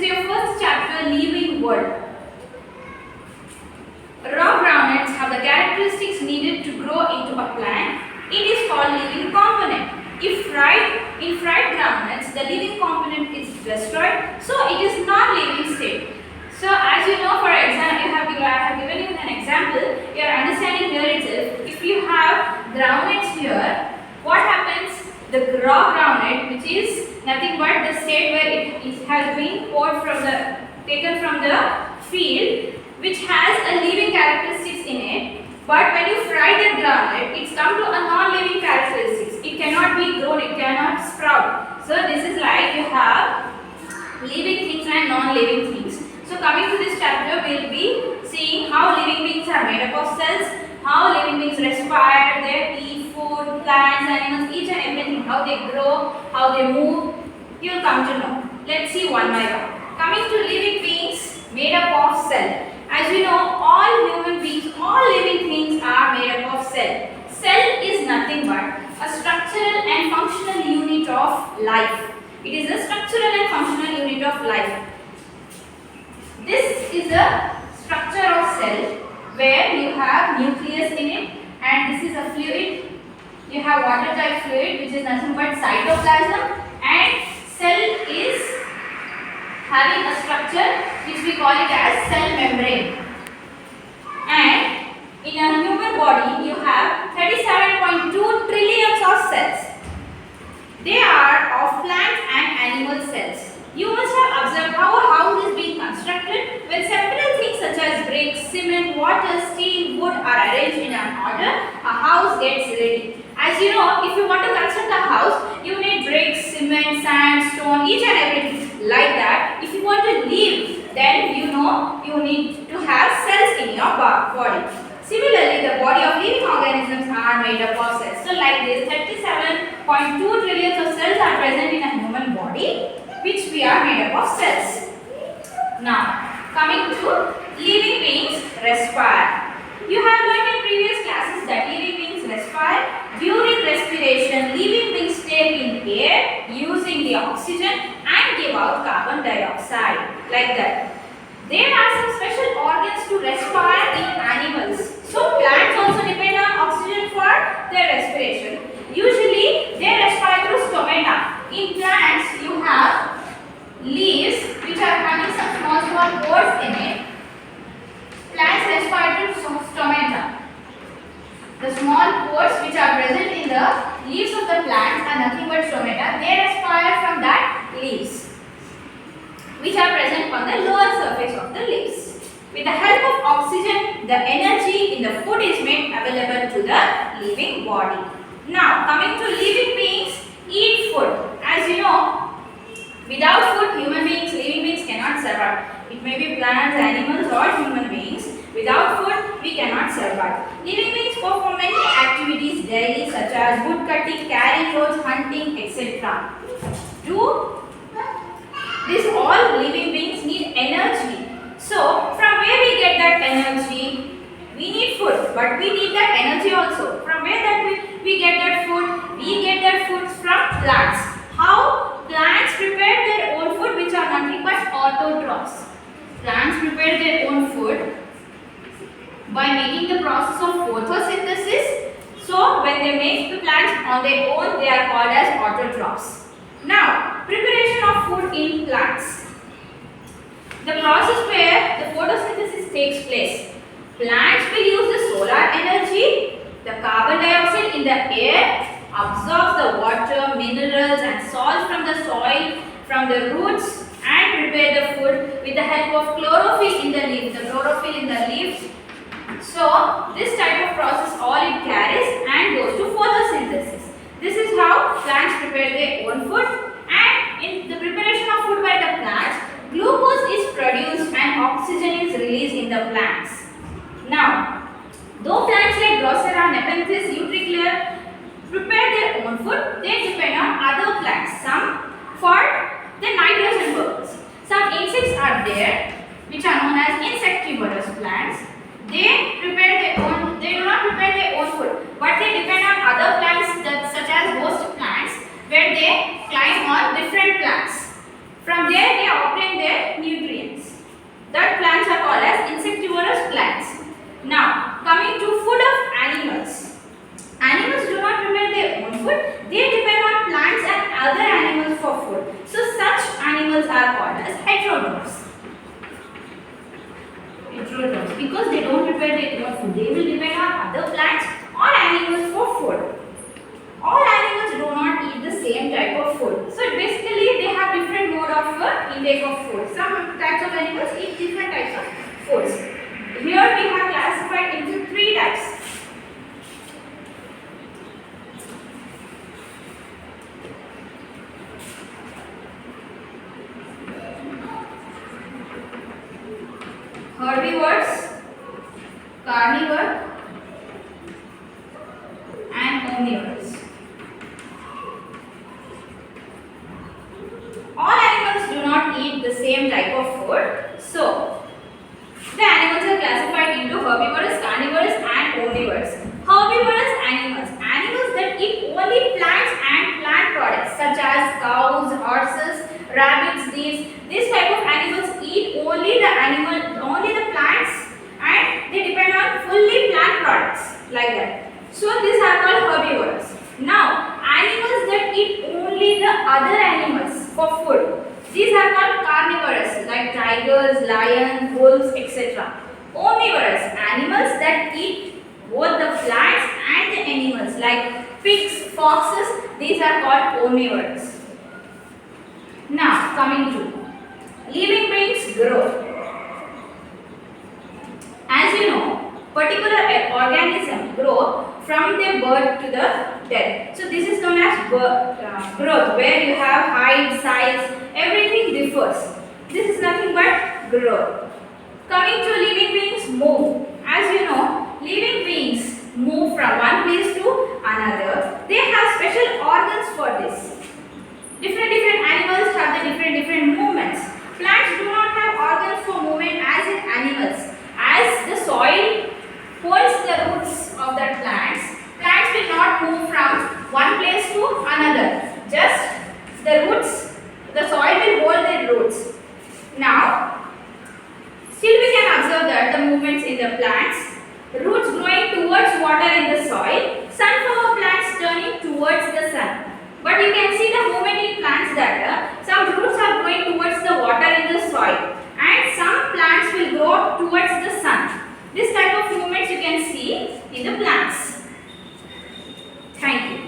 to your first chapter, Living World. Raw groundnuts have the characteristics needed to grow into a plant. It is called living component. If fried, in fried groundnuts, the living component is destroyed, so it is not living state. So as you know, for example, I have given you an example. You are understanding here itself. If you have groundnuts here, what happens? The raw groundnut, which is nothing but the state where it has been taken from the field, which has a living characteristics in it. But when you fry that groundnut, it's come to a non-living characteristics. It cannot be grown, it cannot sprout. So this is like you have living things and non-living things. So coming to this chapter, we will be seeing how living beings are made up of cells, how living beings respire, they eat food, plants, animals, each and everything, how they grow, how they move. You will come to know. Let's see one by one. Coming to living beings made up of cell. As we know, all human beings, all living things are made up of cell. Cell is nothing but a structural and functional unit of life. It is a structural and functional unit of life. This is a structure of cell where you have nucleus in it, and this is a fluid. You have water type fluid, which is nothing but cytoplasm, and cell is having a structure which we call it as cell membrane. And in a human body, you have 37.2 trillions of cells. They are of plant and animal cells. You must have observed how a house is being constructed when several things such as bricks, cement, water, steel, wood are arranged in an order. A house gets ready. As you know, if you want to construct a house, you need bricks, cement, sand, stone, each and everything like that. If you want to live, then you know you need to have cells in your body. Similarly, the body of living organisms are made up of cells. So like this, 37.2 trillions of cells are present in a human body, which we are made up of cells. Now, coming to living beings respire. You have learned in previous classes that living beings respire. During respiration, living beings take in air using the oxygen and give out carbon dioxide, like that. There are some special organs to respire in animals. So plants also depend on oxygen for their respiration. Usually they respire through stomata. In plants you have leaves which are having some small pores in it. Plants respire through stomata. The small pores which are present in the leaves of the plants are nothing but stomata. They respire from that leaves, which are present on the lower surface of the leaves. With the help of oxygen, the energy in the food is made available to the living body. Now, coming to living beings eat food. As you know, without food, living beings cannot survive. It may be plants, animals or human beings. Without food, we cannot survive. Living beings perform many activities daily such as wood cutting, carrying loads, hunting, etc. These all living beings need energy. So, from where we get that energy? We need food, but we need that energy also. From where that we get that food? We get that food from plants. How? Plants prepare their own food, which are nothing but autotrophs. Plants prepare their own food by making the process of photosynthesis. So, when they make the plants on their own, they are called as autotrophs. Now, preparation of food in plants. The process where the photosynthesis takes place. Plants will use the solar energy, the carbon dioxide in the air, absorbs the water, minerals and salts from the soil, from the roots, and prepare the food with the help of chlorophyll in the leaf. The chlorophyll in the leaves. So, this type of process all it carries and goes to photosynthesis. This is how plants prepare their own food, and in the preparation of food by the plants, glucose is produced and oxygen is released in the plants. Now, though plants like Drosera, Nepenthes, Utricularia prepare their own food, they depend on other plants, some for the nitrogen purpose. Some insects are there which are known as insectivorous plants. They do not prepare their own food, but they depend on other plants such as host plants, where they climb on different plants. From there they obtain their called as heterotrophs. Heterotrophs, because they don't prepare their own food. They will depend on other plants or animals for food. All animals do not eat the same type of food. So basically they have different mode of intake of food. Some types of animals eat different types of foods. Here we have classified into 3 types. Herbivores, carnivore and omnivores. All animals do not eat the same type of food. So, the animals are classified into herbivores, carnivores and omnivores. Herbivorous animals. Animals that eat only plants and plant products such as cows, horses, rabbits. These type of animals eat only the plants, and they depend on fully plant products like that. So these are called herbivores. Now, animals that eat only the other animals for food, these are called carnivorous, like tigers, lions, wolves, etc. Omnivorous, animals that eat both the plants and the animals like pigs, foxes, these are called omnivorous. Now, coming to living beings growth. As you know, particular organism grow from their birth to the death. So this is known as growth, where you have height, size, everything differs. This is nothing but growth. Coming to living beings move. As you know, living beings move from one place to another. They have special organs for this. Different animals have the different movements. Plants do not have organs for movement as in animals. As the soil holds the roots of the plants, plants will not move from one place to another. Just the roots, the soil will hold their roots. Now, still we can observe that the movements in the plants, roots growing towards water in the soil, sunflower plants turning towards the sun. But you can see the movement in plants that some roots are growing towards the water in the soil and some plants will grow towards the sun. This type of movements you can see in the plants. Thank you.